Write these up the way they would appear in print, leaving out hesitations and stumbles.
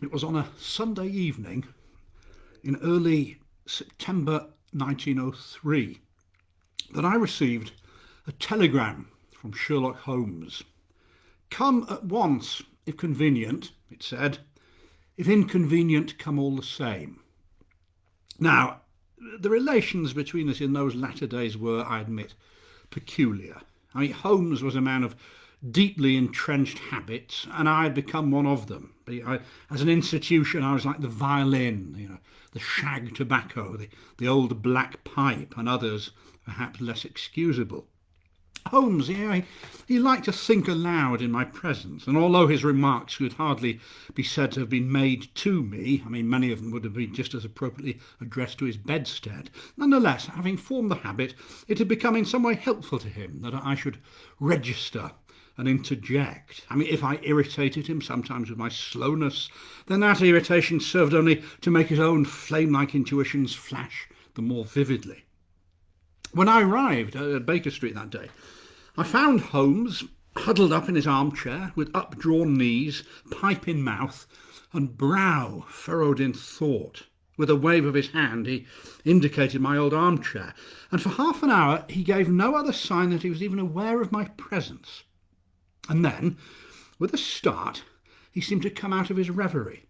It was on a Sunday evening in early September 1903 that I received a telegram from Sherlock Holmes. "Come at once, if convenient," it said. "If inconvenient, come all the same." Now, the relations between us in those latter days were, I admit, peculiar. Holmes was a man of deeply entrenched habits, and I had become one of them. As an institution, I was like the violin, the shag tobacco, the old black pipe, and others perhaps less excusable. Holmes, he liked to think aloud in my presence, and although his remarks could hardly be said to have been made to me, many of them would have been just as appropriately addressed to his bedstead, nonetheless, having formed the habit, it had become in some way helpful to him that I should register and interject. If I irritated him sometimes with my slowness, then that irritation served only to make his own flame-like intuitions flash the more vividly. When I arrived at Baker Street that day, I found Holmes huddled up in his armchair with updrawn knees, pipe in mouth, and brow furrowed in thought. With a wave of his hand he indicated my old armchair, and for half an hour he gave no other sign that he was even aware of my presence. And then, with a start, he seemed to come out of his reverie.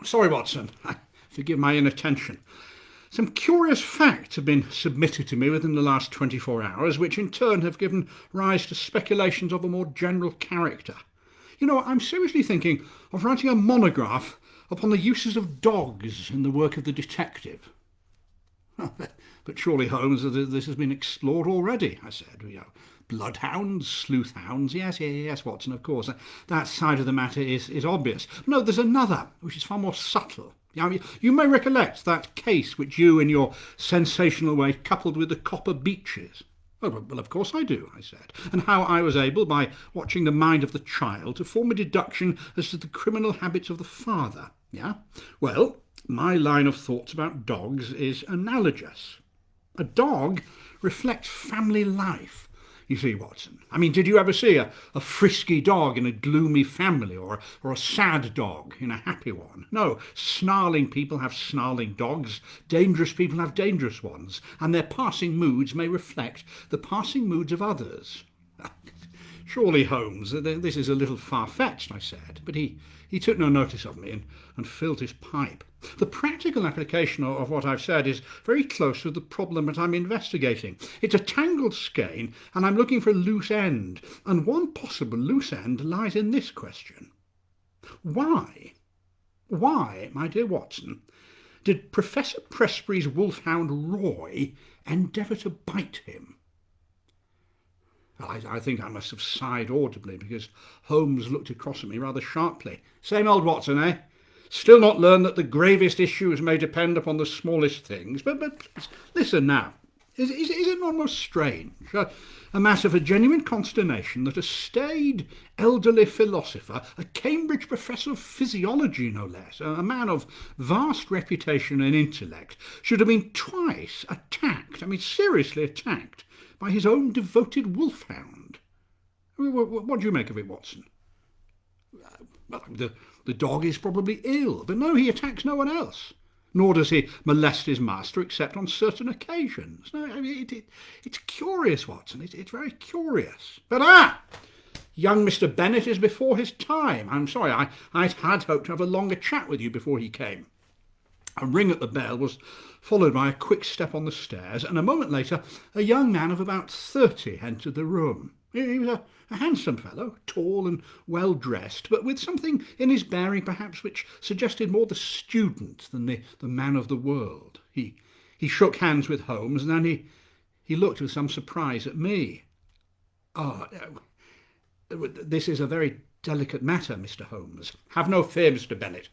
Sorry, Watson. Forgive my inattention. Some curious facts have been submitted to me within the last 24 hours, which in turn have given rise to speculations of a more general character. I'm seriously thinking of writing a monograph upon the uses of dogs in the work of the detective. But surely, Holmes, this has been explored already, I said. Bloodhounds, sleuth-hounds, yes, Watson, of course. That side of the matter is obvious. No, there's another, which is far more subtle. You may recollect that case which you, in your sensational way, coupled with the copper beeches. Well, of course I do, I said, and how I was able, by watching the mind of the child, to form a deduction as to the criminal habits of the father. Well, my line of thoughts about dogs is analogous. A dog reflects family life. You see, Watson, did you ever see a frisky dog in a gloomy family, or a sad dog in a happy one? No, snarling people have snarling dogs, dangerous people have dangerous ones, and their passing moods may reflect the passing moods of others. Surely, Holmes, this is a little far-fetched, I said, but he took no notice of me and filled his pipe. The practical application of what I've said is very close to the problem that I'm investigating. It's a tangled skein, and I'm looking for a loose end, and one possible loose end lies in this question. Why, my dear Watson, did Professor Presbury's wolfhound Roy endeavour to bite him? I think I must have sighed audibly, because Holmes looked across at me rather sharply. Same old Watson, eh? Still not learned that the gravest issues may depend upon the smallest things. But listen now. Is it not most strange, a matter for genuine consternation, that a staid, elderly philosopher, a Cambridge professor of physiology no less, a man of vast reputation and intellect, should have been twice attacked, seriously attacked, by his own devoted wolfhound? What do you make of it, Watson? Well, the dog is probably ill, but no, he attacks no one else. Nor does he molest his master except on certain occasions. No, it's curious, Watson. It's very curious. But young Mr. Bennet is before his time. I'm sorry, I'd hoped to have a longer chat with you before he came. A ring at the bell was followed by a quick step on the stairs, and a moment later a young man of about 30 entered the room. He was a handsome fellow, tall and well-dressed, but with something in his bearing perhaps which suggested more the student than the man of the world. He shook hands with Holmes, and then he looked with some surprise at me. This is a very delicate matter, Mr. Holmes. Have no fear, Mr. Bennet.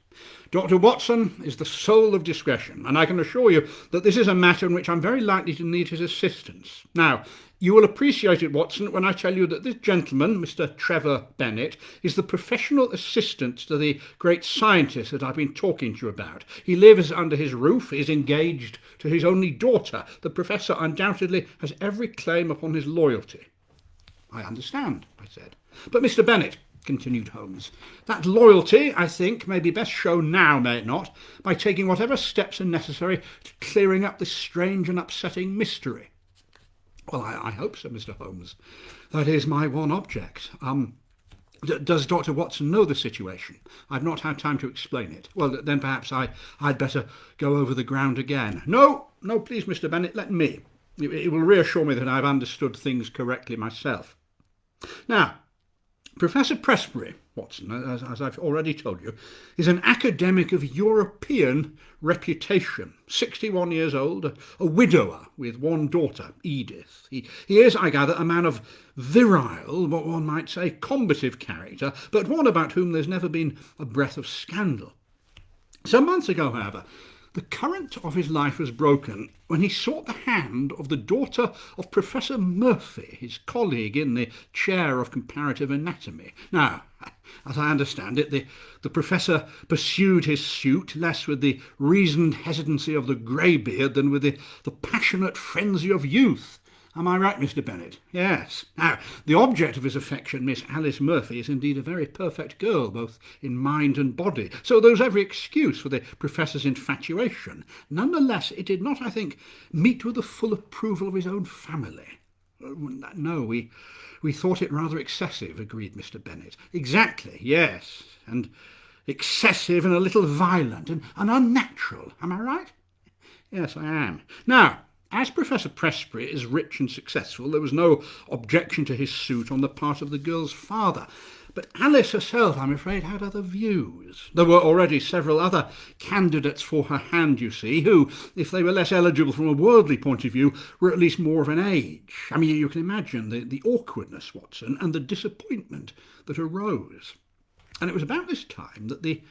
Dr. Watson is the soul of discretion, and I can assure you that this is a matter in which I'm very likely to need his assistance. Now, you will appreciate it, Watson, when I tell you that this gentleman, Mr. Trevor Bennet, is the professional assistant to the great scientist that I've been talking to you about. He lives under his roof, is engaged to his only daughter. The professor undoubtedly has every claim upon his loyalty. I understand, I said. But, Mr. Bennet, continued Holmes. That loyalty, I think, may be best shown now, may it not, by taking whatever steps are necessary to clearing up this strange and upsetting mystery. Well, I hope so, Mr. Holmes. That is my one object. Does Dr. Watson know the situation? I've not had time to explain it. Well, then perhaps I'd better go over the ground again. No, please, Mr. Bennet, let me. It will reassure me that I've understood things correctly myself. Now, Professor Pressbury, Watson, as I've already told you, is an academic of European reputation, 61 years old, a widower with one daughter, Edith. He is, I gather, a man of virile, what one might say, combative character, but one about whom there's never been a breath of scandal. Some months ago, however, the current of his life was broken when he sought the hand of the daughter of Professor Murphy, his colleague in the chair of comparative anatomy. Now, as I understand it, the professor pursued his suit less with the reasoned hesitancy of the greybeard than with the passionate frenzy of youth. Am I right, Mr. Bennet? Yes. Now, the object of his affection, Miss Alice Murphy, is indeed a very perfect girl, both in mind and body, so there was every excuse for the professor's infatuation. Nonetheless, it did not, I think, meet with the full approval of his own family. No, we thought it rather excessive, agreed Mr. Bennet. Exactly, yes, and excessive and a little violent and unnatural. Am I right? Yes, I am. Now, as Professor Pressbury is rich and successful, there was no objection to his suit on the part of the girl's father. But Alice herself, I'm afraid, had other views. There were already several other candidates for her hand, you see, who, if they were less eligible from a worldly point of view, were at least more of an age. I mean, you can imagine the awkwardness, Watson, and the disappointment that arose. And it was about this time that the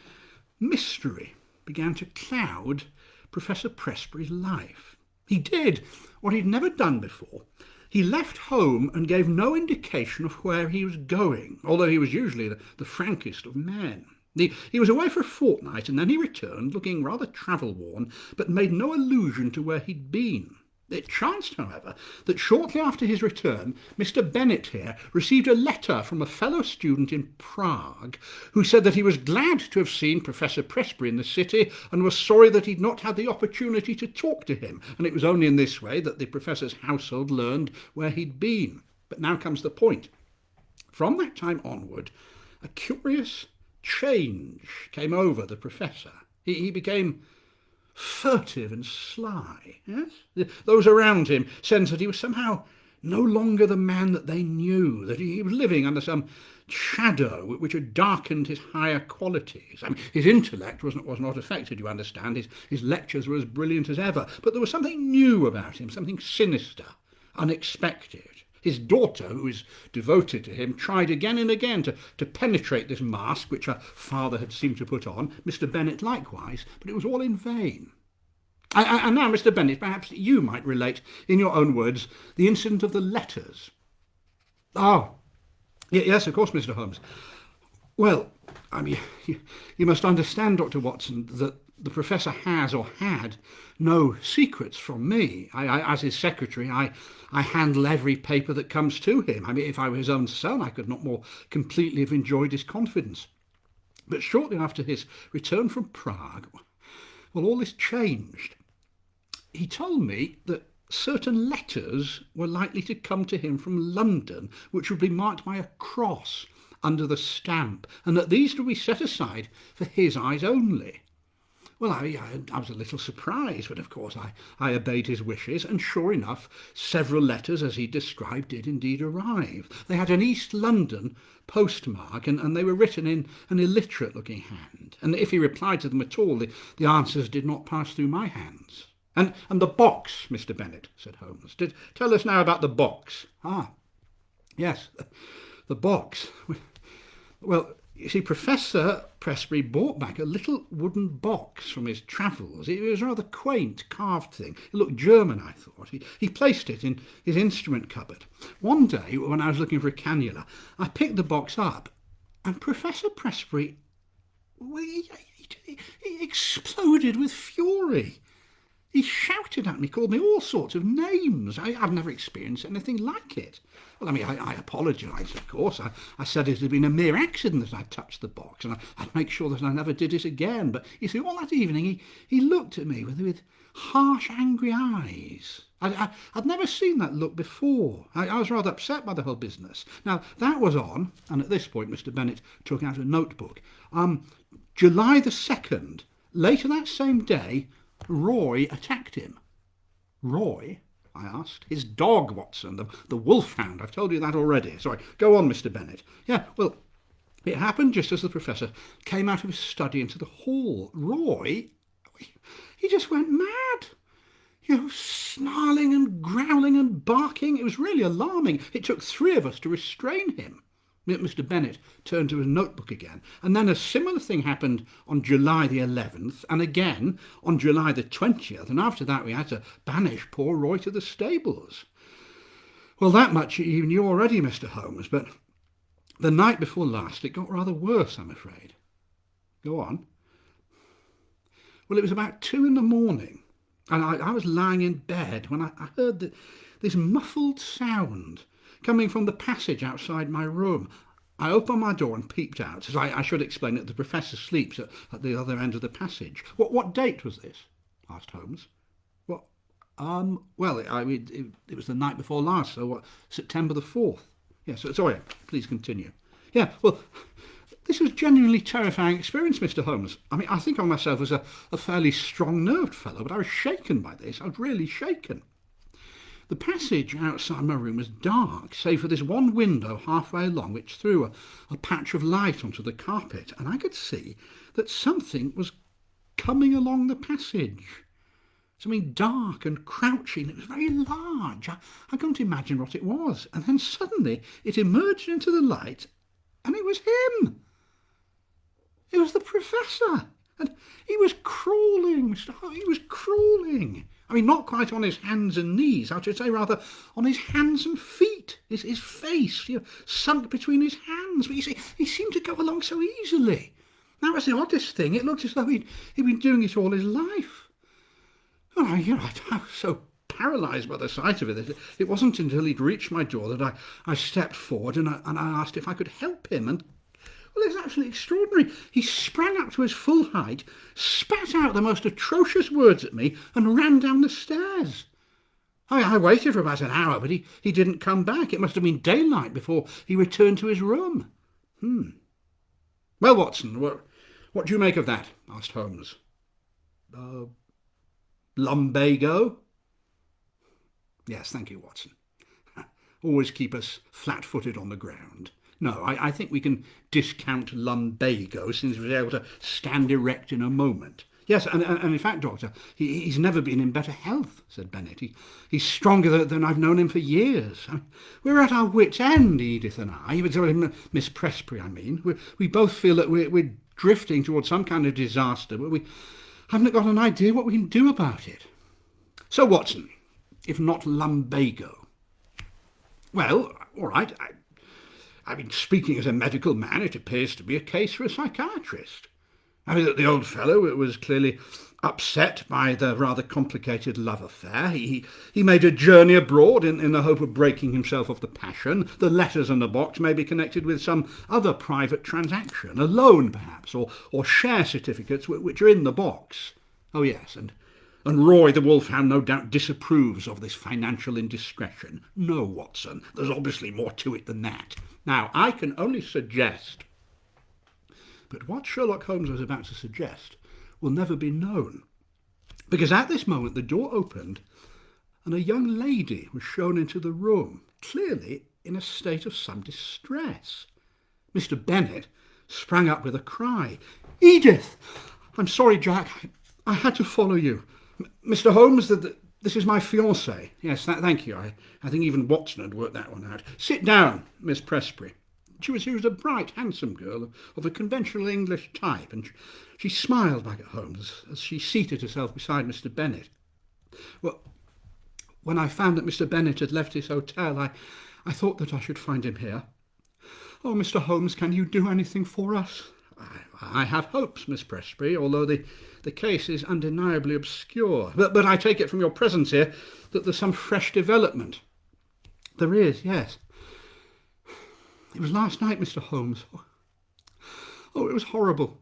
mystery began to cloud Professor Pressbury's life. He did what he'd never done before. He left home and gave no indication of where he was going, although he was usually the frankest of men. He was away for a fortnight, and then he returned, looking rather travel-worn, but made no allusion to where he'd been. It chanced, however, that shortly after his return, Mr. Bennet here received a letter from a fellow student in Prague, who said that he was glad to have seen Professor Pressbury in the city and was sorry that he'd not had the opportunity to talk to him, and it was only in this way that the professor's household learned where he'd been. But now comes the point. From that time onward, a curious change came over the professor. He became furtive and sly, yes? Those around him sensed that he was somehow no longer the man that they knew, that he was living under some shadow which had darkened his higher qualities. I mean, his intellect was not affected, you understand. His lectures were as brilliant as ever, but there was something new about him, something sinister, unexpected. His daughter, who was devoted to him, tried again and again to penetrate this mask which her father had seemed to put on, Mr. Bennet likewise, but it was all in vain. And now, Mr. Bennet, perhaps you might relate, in your own words, the incident of the letters. Oh, yes, of course, Mr. Holmes. Well, I mean, you must understand, Dr. Watson, that the professor has or had no secrets from me. As his secretary, I handle every paper that comes to him. I mean, if I were his own son, I could not more completely have enjoyed his confidence. But shortly after his return from Prague, well, all this changed. He told me that certain letters were likely to come to him from London, which would be marked by a cross under the stamp, and that these would be set aside for his eyes only. Well, I was a little surprised, but of course I obeyed his wishes, and sure enough, several letters, as he described, did indeed arrive. They had an East London postmark, and they were written in an illiterate-looking hand. And if he replied to them at all, the answers did not pass through my hands. And the box, Mr. Bennet, said Holmes. Tell us now about the box. Ah, yes, the box. Well, you see, Professor Pressbury brought back a little wooden box from his travels. It was a rather quaint, carved thing. It looked German, I thought. He placed it in his instrument cupboard. One day, when I was looking for a cannula, I picked the box up, and Professor Pressbury, he exploded with fury. He shouted at me, called me all sorts of names. I've never experienced anything like it. Well, I mean, I apologised, of course. I said it had been a mere accident that I'd touched the box, and I'd make sure that I never did it again. But you see, all that evening he looked at me with harsh, angry eyes. I'd never seen that look before. I was rather upset by the whole business. Now, that was on, and at this point Mr. Bennet took out a notebook, July the 2nd. Later that same day, Roy attacked him. Roy? I asked. His dog, Watson, the wolfhound. I've told you that already. Sorry, go on, Mr. Bennet. Yeah, well, it happened just as the professor came out of his study into the hall. Roy, he just went mad. You know, snarling and growling and barking. It was really alarming. It took 3 of us to restrain him. Mr. Bennet turned to his notebook again, and then a similar thing happened on July the 11th, and again on July the 20th, and after that we had to banish poor Roy to the stables. Well, that much you knew already, Mr. Holmes, but the night before last it got rather worse, I'm afraid. Go on. Well, it was about 2 in the morning, and I was lying in bed when I heard this muffled sound coming from the passage outside my room. I opened my door and peeped out, as I should explain that the professor sleeps at the other end of the passage. What date was this? Asked Holmes. What? Well, it was the night before last, so what, September the 4th. Yes, sorry, please continue. Yeah, well, this was a genuinely terrifying experience, Mr. Holmes. I mean, I think of myself as a fairly strong-nerved fellow, but I was shaken by this. I was really shaken. The passage outside my room was dark, save for this one window halfway along which threw a patch of light onto the carpet, and I could see that something was coming along the passage. Something dark and crouching. It was very large. I couldn't imagine what it was. And then suddenly it emerged into the light, and it was him. It was the professor. And he was crawling, he was crawling. I mean, not quite on his hands and knees, I should say rather on his hands and feet. His face, sunk between his hands. But you see, he seemed to go along so easily. That was the oddest thing. It looked as though he'd been doing it all his life. Oh, I was so paralysed by the sight of it. It wasn't until he'd reached my door that I stepped forward and I asked if I could help him. And well, it's absolutely extraordinary. He sprang up to his full height, spat out the most atrocious words at me, and ran down the stairs. I waited for about an hour, but he didn't come back. It must have been daylight before he returned to his room. Well, Watson, what do you make of that? Asked Holmes. Lumbago? Yes, thank you, Watson. Always keep us flat-footed on the ground. No, I think we can discount lumbago since he was able to stand erect in a moment. Yes, and in fact, Doctor, he's never been in better health, said Bennet. He's stronger than I've known him for years. I mean, we're at our wits' end, Edith and I. Miss Presbury, I mean. We both feel that we're drifting towards some kind of disaster, but we haven't got an idea what we can do about it. So, Watson, if not lumbago? Well, all right, I mean, speaking as a medical man, it appears to be a case for a psychiatrist. I mean, the old fellow was clearly upset by the rather complicated love affair. He made a journey abroad in the hope of breaking himself of the passion. The letters in the box may be connected with some other private transaction, a loan perhaps, or share certificates which are in the box. Oh yes, and Roy the wolfhound no doubt disapproves of this financial indiscretion. No, Watson, there's obviously more to it than that. Now, I can only suggest, but what Sherlock Holmes was about to suggest will never be known, because at this moment the door opened and a young lady was shown into the room, clearly in a state of some distress. Mr. Bennet sprang up with a cry. "Edith! I'm sorry, Jack. I had to follow you. Mr. Holmes, this is my fiancée. Yes, thank you. I think even Watson had worked that one out. Sit down, Miss Presbury." She was a bright, handsome girl of a conventional English type, and she smiled back at Holmes as she seated herself beside Mr. Bennet. Well, when I found that Mr. Bennet had left his hotel, I thought that I should find him here. "Oh, Mr. Holmes, can you do anything for us? I have hopes, Miss Presbury, although the case is undeniably obscure. But I take it from your presence here that there's some fresh development. There is, yes. It was last night, Mr. Holmes. Oh, it was horrible.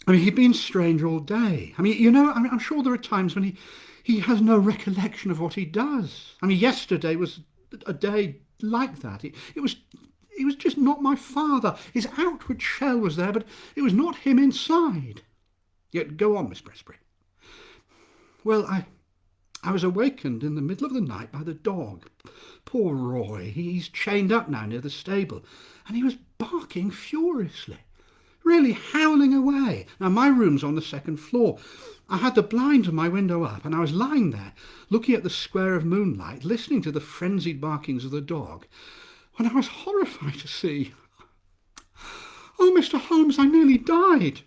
I mean, he'd been strange all day. I mean, you know, I'm sure there are times when he has no recollection of what he does. I mean, yesterday was a day like that. He was just not my father. His outward shell was there, but it was not him inside. Yet go on, Miss Presbury. Well, I was awakened in the middle of the night by the dog. Poor Roy, he's chained up now near the stable, and he was barking furiously, really howling away. Now, my room's on the second floor. I had the blinds of my window up, and I was lying there, looking at the square of moonlight, listening to the frenzied barkings of the dog, when I was horrified to see... Oh, Mr. Holmes, I nearly died.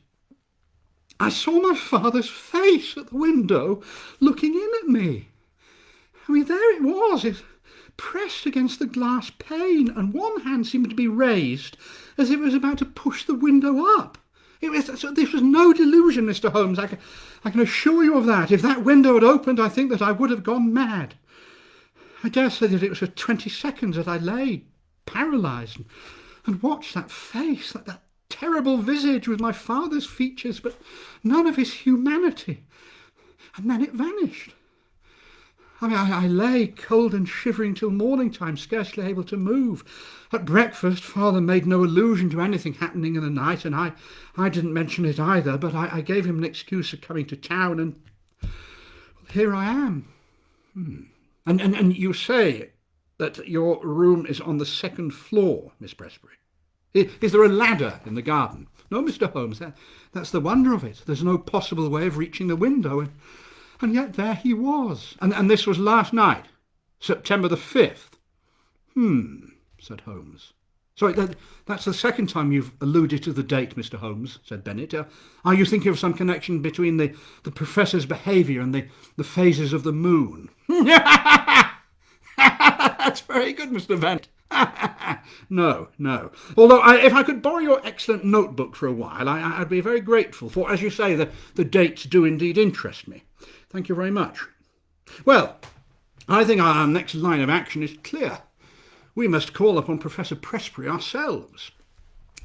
I saw my father's face at the window, looking in at me. I mean, there it was, pressed against the glass pane, and one hand seemed to be raised as if it was about to push the window up. This was no delusion, Mr. Holmes. I can assure you of that. If that window had opened, I think that I would have gone mad. I dare say that it was for 20 seconds that I lay paralysed and watched that face, that terrible visage with my father's features, but none of his humanity. And then it vanished. I mean, I lay cold and shivering till morning time, scarcely able to move. At breakfast, father made no allusion to anything happening in the night, and I didn't mention it either, but I gave him an excuse for coming to town, and here I am. And you say that your room is on the second floor, Miss Presbury. Is there a ladder in the garden? No, Mr. Holmes, that's the wonder of it. There's no possible way of reaching the window, and yet there he was. And this was last night, September the 5th. Said Holmes. Sorry, that's the second time you've alluded to the date, Mr. Holmes, said Bennet. Are you thinking of some connection between the professor's behaviour and the phases of the moon? That's very good, Mr. Bennet. No. Although, if I could borrow your excellent notebook for a while, I'd be very grateful, for, as you say, the dates do indeed interest me. Thank you very much. Well, I think our next line of action is clear. We must call upon Professor Presbury ourselves.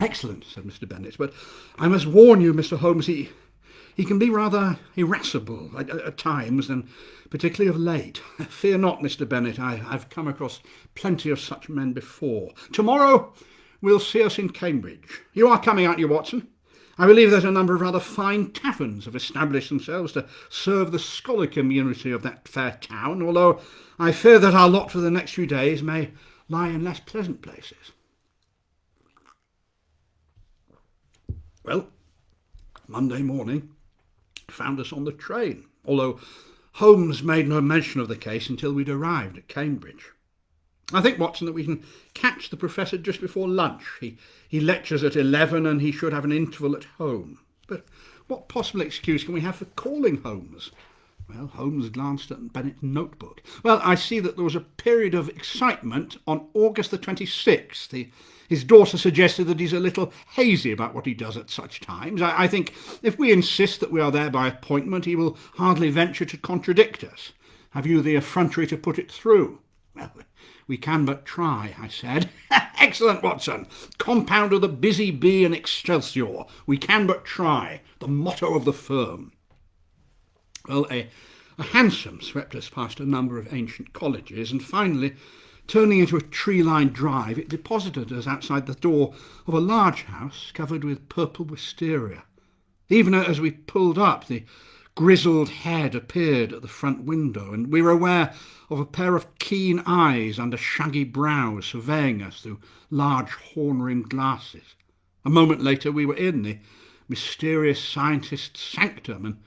Excellent, said Mr. Bennet, but I must warn you, Mr. Holmes, he can be rather irascible at times, and particularly of late. Fear not, Mr. Bennet, I've come across plenty of such men before. Tomorrow we'll see us in Cambridge. You are coming, aren't you, Watson? I believe that a number of rather fine taverns have established themselves to serve the scholar community of that fair town, although I fear that our lot for the next few days may lie in less pleasant places. Well, Monday morning found us on the train, although Holmes made no mention of the case until we'd arrived at Cambridge. I think, Watson, that we can catch the professor just before lunch. He lectures at 11 and he should have an interval at home. But what possible excuse can we have for calling Holmes? Well, Holmes glanced at Bennet's notebook. Well, I see that there was a period of excitement on August the 26th. His daughter suggested that he's a little hazy about what he does at such times. I think if we insist that we are there by appointment, he will hardly venture to contradict us. Have you the effrontery to put it through? Well, we can but try, I said. Excellent, Watson. Compound of the busy bee and excelsior. We can but try. The motto of the firm. Well, a hansom swept us past a number of ancient colleges, and finally, turning into a tree-lined drive, it deposited us outside the door of a large house covered with purple wisteria. Even as we pulled up, the grizzled head appeared at the front window, and we were aware of a pair of keen eyes under shaggy brows surveying us through large horn-rimmed glasses. A moment later we were in the mysterious scientist's sanctum, and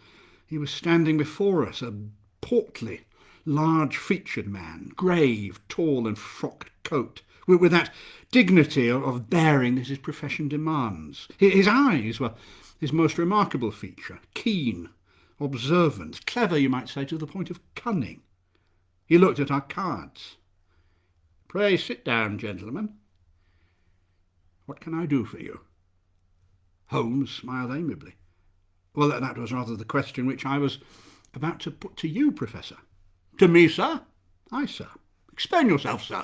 he was standing before us, a portly, large-featured man, grave, tall and frocked coat, with that dignity of bearing that his profession demands. His eyes were his most remarkable feature, keen, observant, clever, you might say, to the point of cunning. He looked at our cards. "Pray sit down, gentlemen. What can I do for you?" Holmes smiled amiably. Well, that was rather the question which I was about to put to you, Professor. To me, sir? Aye, sir. Explain yourself, sir.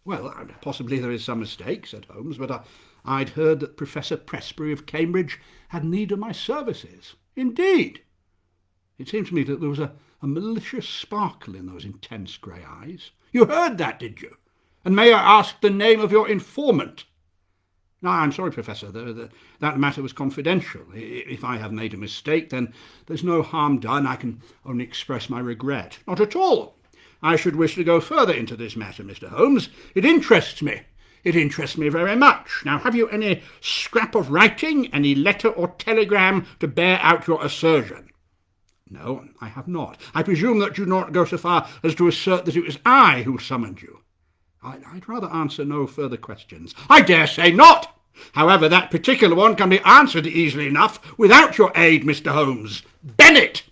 Well, possibly there is some mistake, said Holmes, but I'd heard that Professor Presbury of Cambridge had need of my services. Indeed. It seemed to me that there was a malicious sparkle in those intense grey eyes. You heard that, did you? And may I ask the name of your informant? No, I'm sorry, Professor. That matter was confidential. If I have made a mistake, then there's no harm done. I can only express my regret. Not at all. I should wish to go further into this matter, Mr. Holmes. It interests me. It interests me very much. Now, have you any scrap of writing, any letter or telegram to bear out your assertion? No, I have not. I presume that you do not go so far as to assert that it was I who summoned you. I'd rather answer no further questions. I dare say not. However, that particular one can be answered easily enough without your aid, Mr. Holmes. Bennett!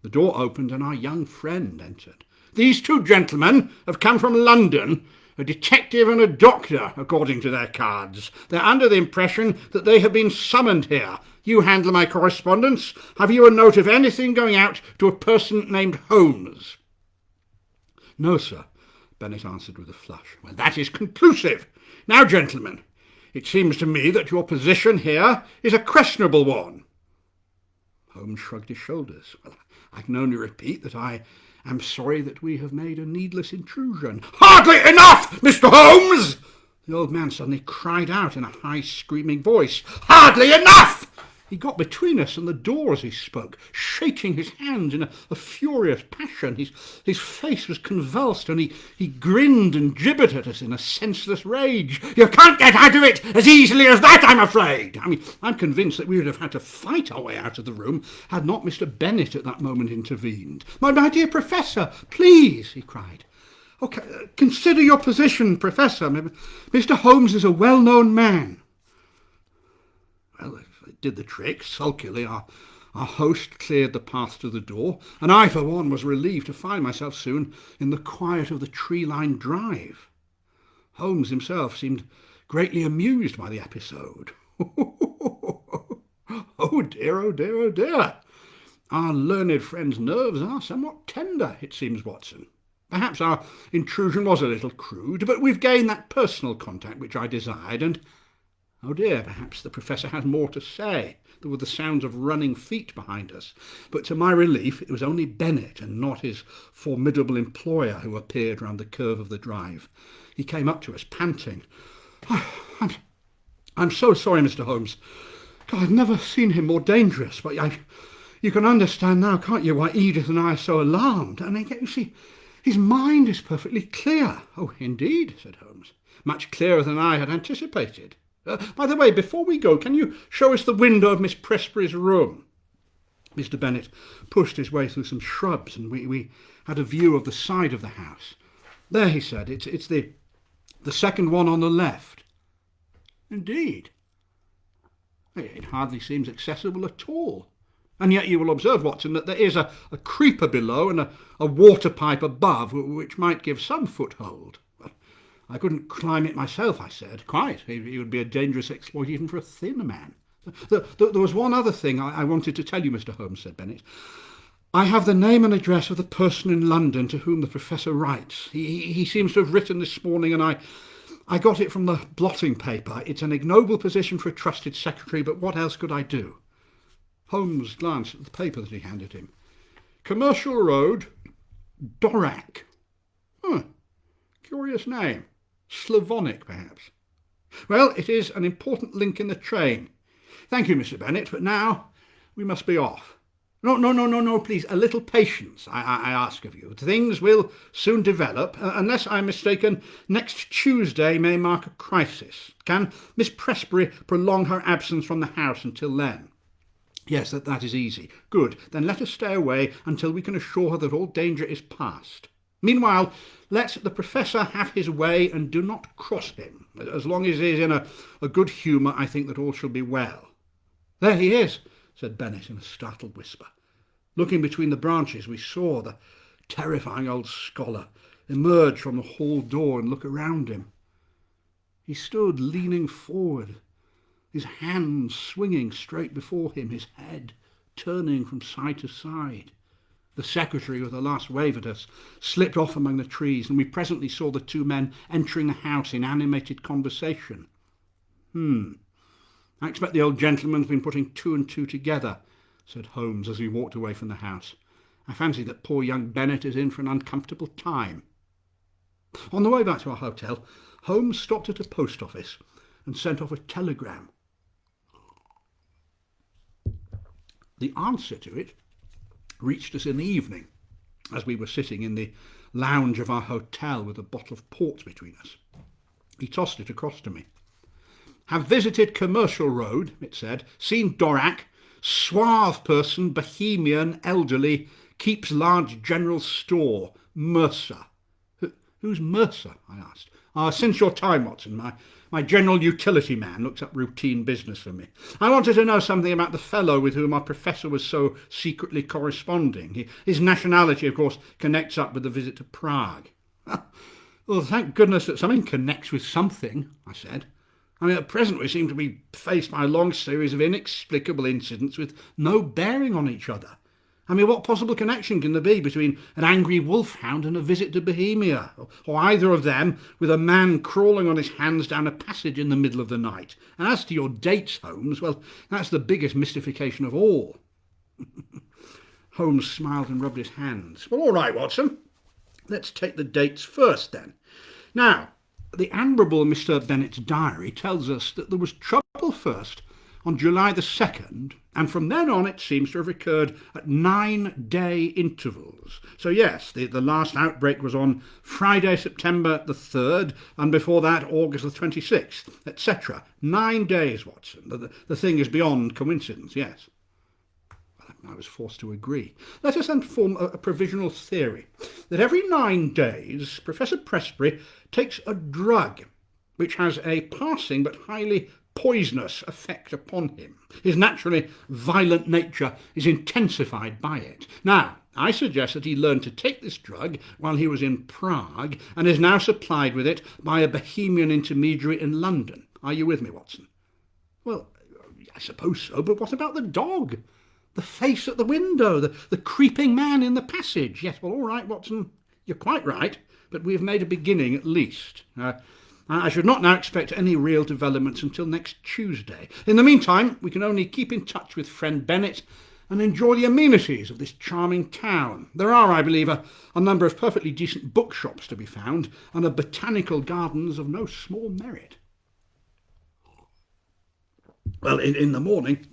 The door opened and our young friend entered. These two gentlemen have come from London, a detective and a doctor, according to their cards. They're under the impression that they have been summoned here. You handle my correspondence. Have you a note of anything going out to a person named Holmes? No, sir, Bennett answered with a flush. Well, that is conclusive. Now, gentlemen, it seems to me that your position here is a questionable one. Holmes shrugged his shoulders. Well, I can only repeat that I am sorry that we have made a needless intrusion. Hardly enough, Mr. Holmes! The old man suddenly cried out in a high, screaming voice. Hardly enough! He got between us and the door as he spoke, shaking his hands in a furious passion. His face was convulsed, and he grinned and gibbered at us in a senseless rage. You can't get out of it as easily as that, I'm afraid. I'm convinced that we would have had to fight our way out of the room had not Mr. Bennett at that moment intervened. My dear Professor, please, he cried. Okay, consider your position, Professor. Mr. Holmes is a well-known man. Well, it did the trick. Sulkily, our host cleared the path to the door, and I, for one, was relieved to find myself soon in the quiet of the tree-lined drive. Holmes himself seemed greatly amused by the episode. Oh dear, oh dear, oh dear. Our learned friend's nerves are somewhat tender, it seems, Watson. Perhaps our intrusion was a little crude, but we've gained that personal contact which I desired, and oh dear, perhaps the Professor had more to say. There were the sounds of running feet behind us, but to my relief it was only Bennett and not his formidable employer who appeared round the curve of the drive. He came up to us, panting. I'm so sorry, Mr. Holmes. God, I've never seen him more dangerous, but you can understand now, can't you, why Edith and I are so alarmed? And yet, you see, his mind is perfectly clear. Oh, indeed, said Holmes. Much clearer than I had anticipated. By the way, before we go, can you show us the window of Miss Presbury's room? Mr. Bennett pushed his way through some shrubs, and we had a view of the side of the house. There, he said, it's the second one on the left. Indeed. It hardly seems accessible at all. And yet you will observe, Watson, that there is a creeper below and a water pipe above, which might give some foothold. I couldn't climb it myself, I said. Quite. It would be a dangerous exploit even for a thin man. There was one other thing I wanted to tell you, Mr. Holmes, said Bennett. I have the name and address of the person in London to whom the Professor writes. He seems to have written this morning, and I got it from the blotting paper. It's an ignoble position for a trusted secretary, but what else could I do? Holmes glanced at the paper that he handed him. Commercial Road, Dorak. Curious name. Slavonic, perhaps. Well, it is an important link in the chain. Thank you, Mr. Bennett, but now we must be off. No, please, a little patience, I ask of you. Things will soon develop. Unless I'm mistaken, next Tuesday may mark a crisis. Can Miss Presbury prolong her absence from the house until then? Yes, that is easy. Good. Then let us stay away until we can assure her that all danger is past. Meanwhile, let the Professor have his way and do not cross him. As long as he is in a good humour, I think that all shall be well. There he is, said Bennett in a startled whisper. Looking between the branches, we saw the terrifying old scholar emerge from the hall door and look around him. He stood leaning forward, his hands swinging straight before him, his head turning from side to side. The secretary, with a last wave at us, slipped off among the trees, and we presently saw the two men entering the house in animated conversation. I expect the old gentleman's been putting two and two together, said Holmes as we walked away from the house. I fancy that poor young Bennet is in for an uncomfortable time. On the way back to our hotel, Holmes stopped at a post office and sent off a telegram. The answer to it reached us in the evening, as we were sitting in the lounge of our hotel with a bottle of port between us. He tossed it across to me. Have visited Commercial Road, it said. Seen Dorak, suave person, bohemian, elderly, keeps large general store, Mercer. Who's Mercer? I asked. Since your time, Watson, my general utility man looks up routine business for me. I wanted to know something about the fellow with whom our professor was so secretly corresponding. His nationality, of course, connects up with the visit to Prague. Well, thank goodness that something connects with something, I said. I mean, at present we seem to be faced by a long series of inexplicable incidents with no bearing on each other. I mean, what possible connection can there be between an angry wolfhound and a visit to Bohemia, or either of them with a man crawling on his hands down a passage in the middle of the night? And as to your dates, Holmes, well, that's the biggest mystification of all. Holmes smiled and rubbed his hands. Well, all right, Watson. Let's take the dates first, then. Now, the admirable Mr. Bennet's diary tells us that there was trouble first on July the 2nd, and from then on it seems to have occurred at 9-day intervals. So yes, the last outbreak was on Friday, September the 3rd, and before that, August the 26th, etc. 9 days, Watson. The thing is beyond coincidence, yes. I was forced to agree. Let us then form a provisional theory that every 9 days Professor Presbury takes a drug which has a passing but highly poisonous effect upon him. His naturally violent nature is intensified by it. Now, I suggest that he learned to take this drug while he was in Prague and is now supplied with it by a Bohemian intermediary in London. Are you with me, Watson? Well, I suppose so, but what about the dog? The face at the window, the creeping man in the passage. Yes, well, all right, Watson, you're quite right, but we have made a beginning at least. I should not now expect any real developments until next Tuesday. In the meantime, we can only keep in touch with friend Bennet and enjoy the amenities of this charming town. There are, I believe, a number of perfectly decent bookshops to be found, and a botanical gardens of no small merit. Well, in the morning,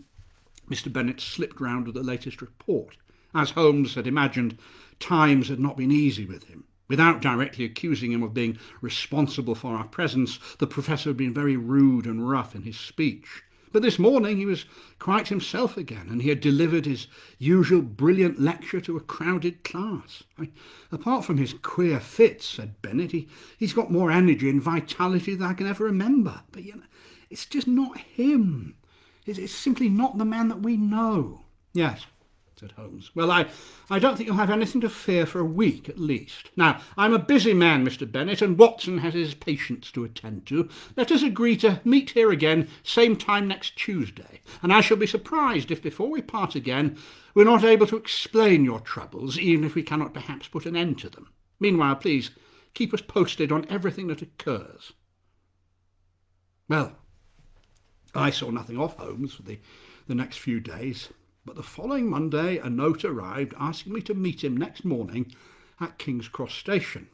Mr. Bennet slipped round with the latest report. As Holmes had imagined, times had not been easy with him. Without directly accusing him of being responsible for our presence, the professor had been very rude and rough in his speech. But this morning he was quite himself again, and he had delivered his usual brilliant lecture to a crowded class. Apart from his queer fits, said Bennet, he's got more energy and vitality than I can ever remember. But it's just not him. It's simply not the man that we know. Yes, said Holmes. Well, I don't think you'll have anything to fear for a week at least. Now, I'm a busy man, Mr. Bennet, and Watson has his patients to attend to. Let us agree to meet here again same time next Tuesday, and I shall be surprised if before we part again we're not able to explain your troubles, even if we cannot perhaps put an end to them. Meanwhile, please keep us posted on everything that occurs. Well, I saw nothing of Holmes for the next few days, but the following Monday a note arrived asking me to meet him next morning at King's Cross Station.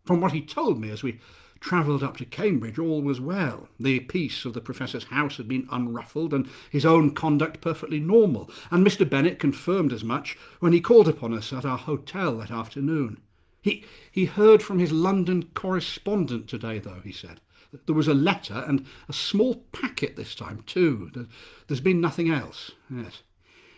From what he told me as we travelled up to Cambridge, all was well. The peace of the professor's house had been unruffled and his own conduct perfectly normal, and Mr. Bennet confirmed as much when he called upon us at our hotel that afternoon. He heard from his London correspondent today, though, he said. There was a letter and a small packet this time, too. There's been nothing else. Yes.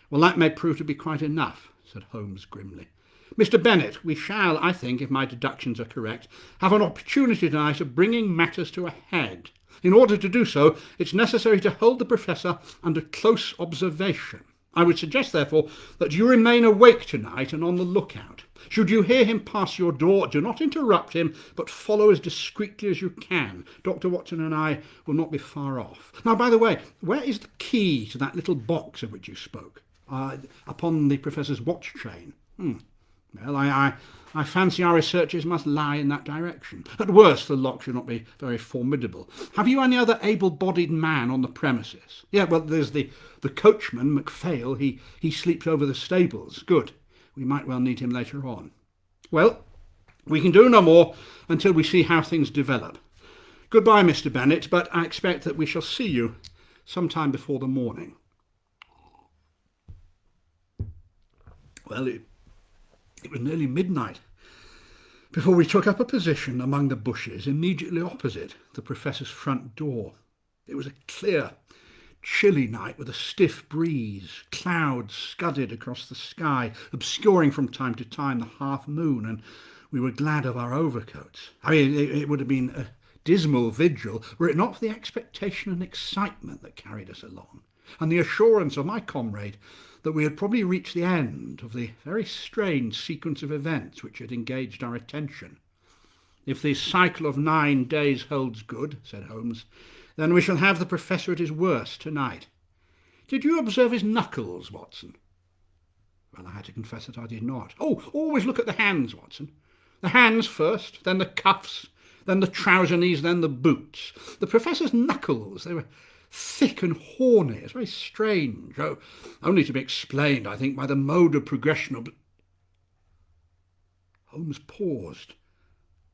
Well, that may prove to be quite enough, said Holmes grimly. Mr. Bennet, we shall, I think, if my deductions are correct, have an opportunity tonight of bringing matters to a head. In order to do so, it's necessary to hold the professor under close observation. I would suggest, therefore, that you remain awake tonight and on the lookout. Should you hear him pass your door, do not interrupt him, but follow as discreetly as you can. Dr. Watson and I will not be far off. Now, by the way, where is the key to that little box of which you spoke? Upon the Professor's watch chain. Well, I fancy our researches must lie in that direction. At worst, the lock should not be very formidable. Have you any other able-bodied man on the premises? Yeah, well, there's the coachman, MacPhail. He sleeps over the stables. Good. We might well need him later on. Well, we can do no more until we see how things develop. Goodbye, Mr. Bennet, but I expect that we shall see you sometime before the morning. Well, it was nearly midnight before we took up a position among the bushes immediately opposite the Professor's front door. It was a clear, chilly night with a stiff breeze. Clouds scudded across the sky, obscuring from time to time the half moon, and we were glad of our overcoats. I mean, it would have been a dismal vigil were it not for the expectation and excitement that carried us along, and the assurance of my comrade that we had probably reached the end of the very strange sequence of events which had engaged our attention. "If the cycle of 9 days holds good," said Holmes, "then we shall have the Professor at his worst tonight. Did you observe his knuckles, Watson?" Well, I had to confess that I did not. "Oh, always look at the hands, Watson. The hands first, then the cuffs, then the trouser knees, then the boots. The Professor's knuckles, they were thick and horny. It's very strange. Oh, only to be explained, I think, by the mode of progression of..." Holmes paused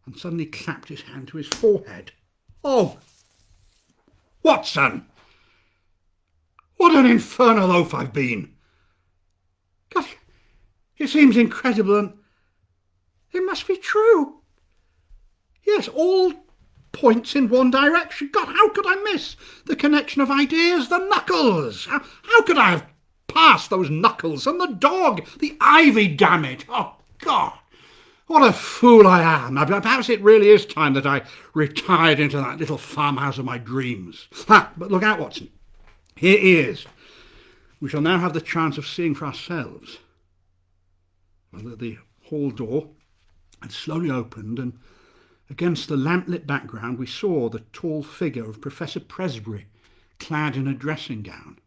and suddenly clapped his hand to his forehead. "Oh, Watson! What an infernal oaf I've been! God, it seems incredible, and it must be true. Yes, all points in one direction. God, how could I miss the connection of ideas? The knuckles! How could I have passed those knuckles? And the dog, the ivy, damn it! Oh, God, what a fool I am! Now, perhaps it really is time that I retired into that little farmhouse of my dreams. But look out, Watson. Here he is. We shall now have the chance of seeing for ourselves." Well, the hall door had slowly opened, and against the lamp-lit background we saw the tall figure of Professor Presbury, clad in a dressing gown.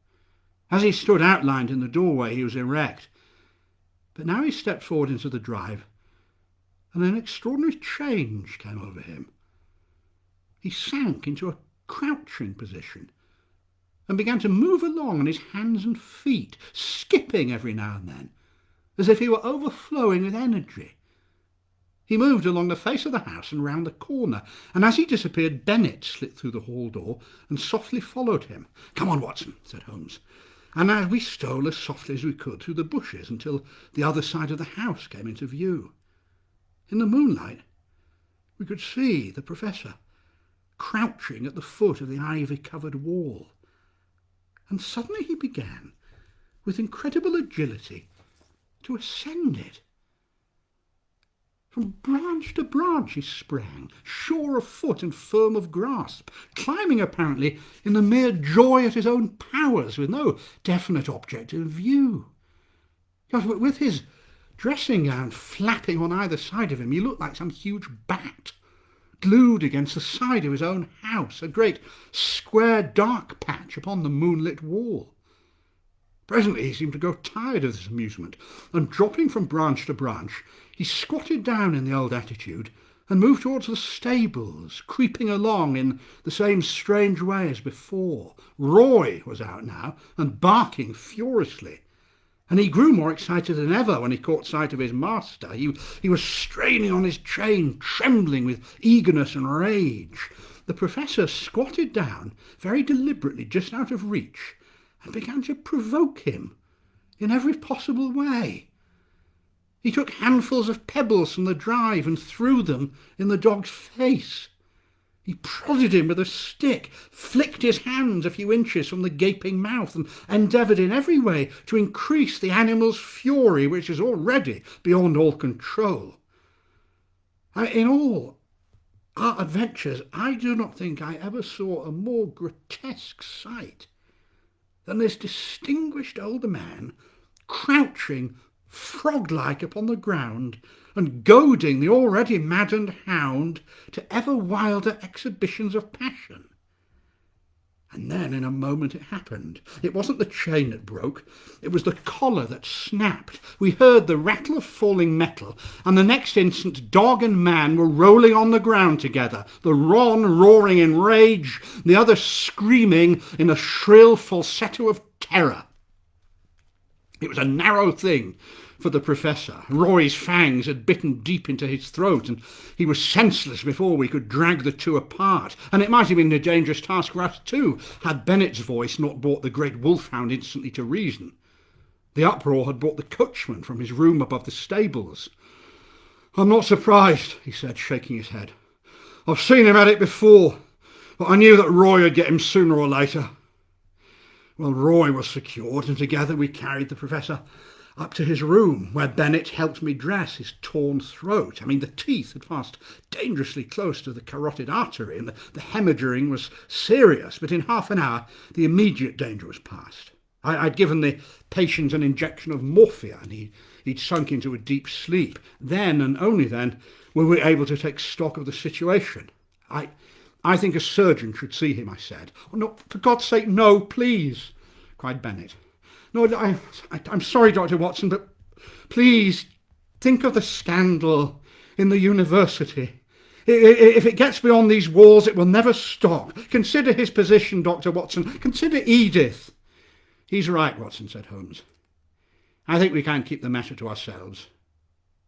As he stood outlined in the doorway, he was erect, but now he stepped forward into the drive, and an extraordinary change came over him. He sank into a crouching position and began to move along on his hands and feet, skipping every now and then, as if he were overflowing with energy. He moved along the face of the house and round the corner, and as he disappeared, Bennet slipped through the hall door and softly followed him. "Come on, Watson," said Holmes, and as we stole as softly as we could through the bushes until the other side of the house came into view. In the moonlight, we could see the Professor crouching at the foot of the ivy-covered wall, and suddenly he began, with incredible agility, to ascend it. From branch to branch he sprang, sure of foot and firm of grasp, climbing apparently in the mere joy at his own powers, with no definite object in view. With his dressing gown flapping on either side of him, he looked like some huge bat, glued against the side of his own house, a great square dark patch upon the moonlit wall. Presently he seemed to grow tired of this amusement, and dropping from branch to branch, he squatted down in the old attitude and moved towards the stables, creeping along in the same strange way as before. Roy was out now and barking furiously, and he grew more excited than ever when he caught sight of his master. He was straining on his chain, trembling with eagerness and rage. The Professor squatted down very deliberately just out of reach and began to provoke him in every possible way. He took handfuls of pebbles from the drive and threw them in the dog's face. He prodded him with a stick, flicked his hands a few inches from the gaping mouth, and endeavoured in every way to increase the animal's fury, which is already beyond all control. In all our adventures, I do not think I ever saw a more grotesque sight than this distinguished older man crouching frog-like upon the ground, and goading the already maddened hound to ever wilder exhibitions of passion. And then in a moment it happened. It wasn't the chain that broke, it was the collar that snapped. We heard the rattle of falling metal, and the next instant dog and man were rolling on the ground together, the one roaring in rage, the other screaming in a shrill falsetto of terror. It was a narrow thing for the professor. Roy's fangs had bitten deep into his throat, and he was senseless before we could drag the two apart. And it might have been a dangerous task for us too, had Bennet's voice not brought the great wolfhound instantly to reason. The uproar had brought the coachman from his room above the stables. "I'm not surprised," he said, shaking his head. "I've seen him at it before, but I knew that Roy would get him sooner or later." Well, Roy was secured, and together we carried the professor up to his room, where Bennet helped me dress his torn throat. The teeth had passed dangerously close to the carotid artery, and the hemorrhaging was serious, but in half an hour the immediate danger was past. I'd given the patient an injection of morphia, and he'd sunk into a deep sleep. Then, and only then, were we able to take stock of the situation. I think a surgeon should see him," I said. "Oh, no, for God's sake, no, please," cried Bennet. "No, I'm sorry, Dr. Watson, but please think of the scandal in the university. If it gets beyond these walls, it will never stop. Consider his position, Dr. Watson. Consider Edith." "He's right, Watson," said Holmes. "I think we can keep the matter to ourselves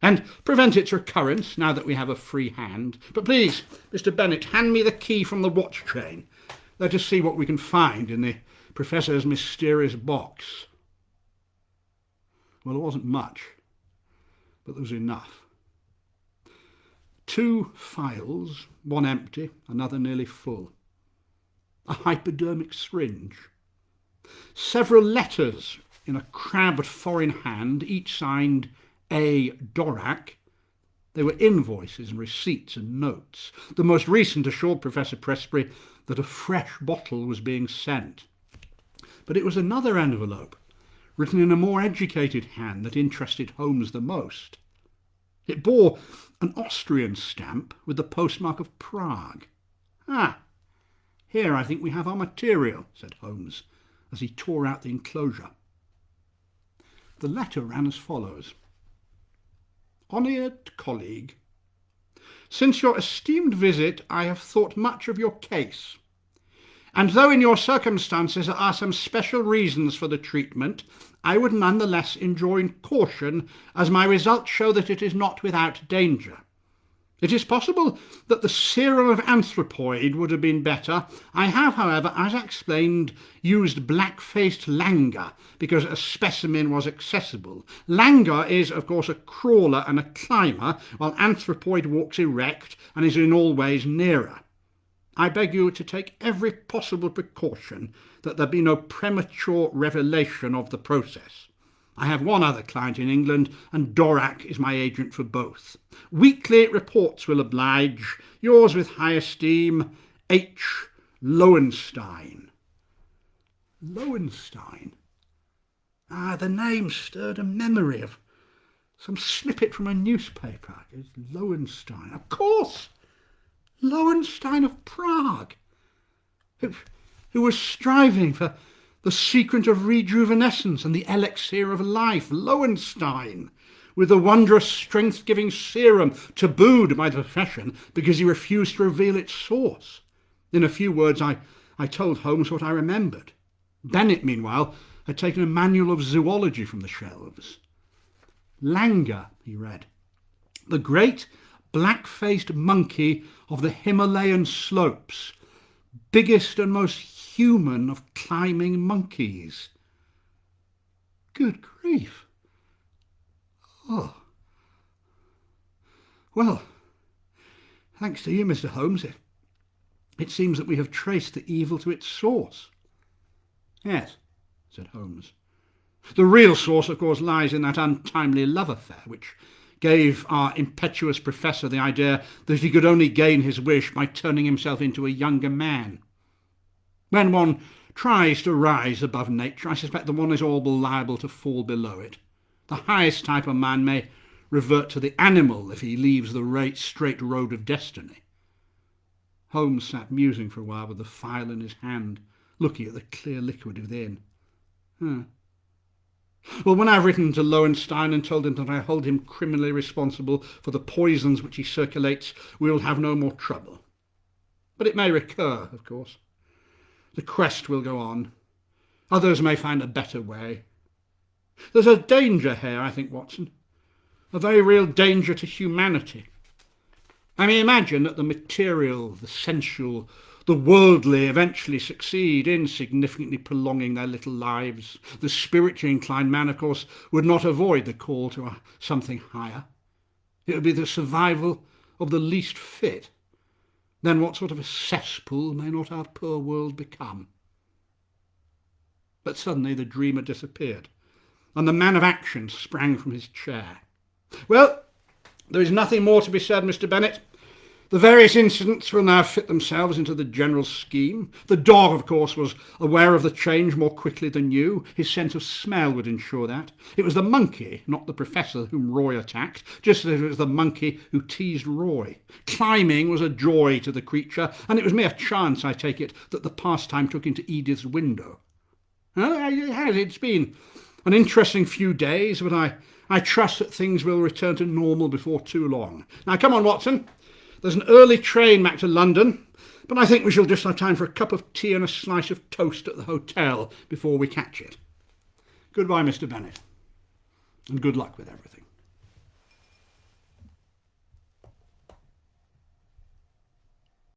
and prevent its recurrence now that we have a free hand. But please, Mr. Bennet, hand me the key from the watch chain. Let us see what we can find in the professor's mysterious box." Well, it wasn't much, but there was enough. 2 phials, one empty, another nearly full. A hypodermic syringe. Several letters in a crabbed foreign hand, each signed A. Dorak. They were invoices and receipts and notes. The most recent assured Professor Presbury that a fresh bottle was being sent. But it was another envelope, written in a more educated hand, that interested Holmes the most. It bore an Austrian stamp with the postmark of Prague. "Ah, here I think we have our material," said Holmes, as he tore out the enclosure. The letter ran as follows. "Honoured colleague, since your esteemed visit I have thought much of your case, and though in your circumstances there are some special reasons for the treatment, I would none the less enjoin caution, as my results show that it is not without danger. It is possible that the serum of anthropoid would have been better. I have, however, as I explained, used black-faced langur because a specimen was accessible. Langur is, of course, a crawler and a climber, while anthropoid walks erect and is in all ways nearer. I beg you to take every possible precaution that there be no premature revelation of the process. I have one other client in England, and Dorak is my agent for both. Weekly reports will oblige. Yours with high esteem, H. Lowenstein." Lowenstein? The name stirred a memory of some snippet from a newspaper. It's Lowenstein. Of course! Lowenstein of Prague, who was striving for the secret of rejuvenescence and the elixir of life. Lowenstein, with the wondrous strength-giving serum tabooed by the profession because he refused to reveal its source. In a few words, I told Holmes what I remembered. Bennet, meanwhile, had taken a manual of zoology from the shelves. "Langur," he read, "the great black-faced monkey of the Himalayan slopes, biggest and most human of climbing monkeys." Good grief! Oh. Well, thanks to you, Mr. Holmes, it seems that we have traced the evil to its source. "Yes," said Holmes. "The real source, of course, lies in that untimely love affair, which gave our impetuous professor the idea that he could only gain his wish by turning himself into a younger man. When one tries to rise above nature, I suspect that one is all liable to fall below it. The highest type of man may revert to the animal if he leaves the straight road of destiny. Holmes sat musing for a while with the phial in his hand, looking at the clear liquid within. Well, when I've written to Lowenstein and told him that I hold him criminally responsible for the poisons which he circulates, we will have no more trouble. But it may recur, of course. The quest will go on. Others may find a better way. There's a danger here, I think, Watson. A very real danger to humanity. I may imagine that the material, the sensual, the worldly eventually succeed in significantly prolonging their little lives. The spiritually inclined man, of course, would not avoid the call to something higher. It would be the survival of the least fit. Then what sort of a cesspool may not our poor world become? But suddenly the dreamer disappeared, and the man of action sprang from his chair. Well, there is nothing more to be said, Mr. Bennet. The various incidents will now fit themselves into the general scheme. The dog, of course, was aware of the change more quickly than you. His sense of smell would ensure that. It was the monkey, not the professor, whom Roy attacked, just as it was the monkey who teased Roy. Climbing was a joy to the creature, and it was mere chance, I take it, that the pastime took into Edith's window. It's been an interesting few days, but I trust that things will return to normal before too long. Now, come on, Watson. There's an early train back to London, but I think we shall just have time for a cup of tea and a slice of toast at the hotel before we catch it. Goodbye, Mr. Bennet, and good luck with everything.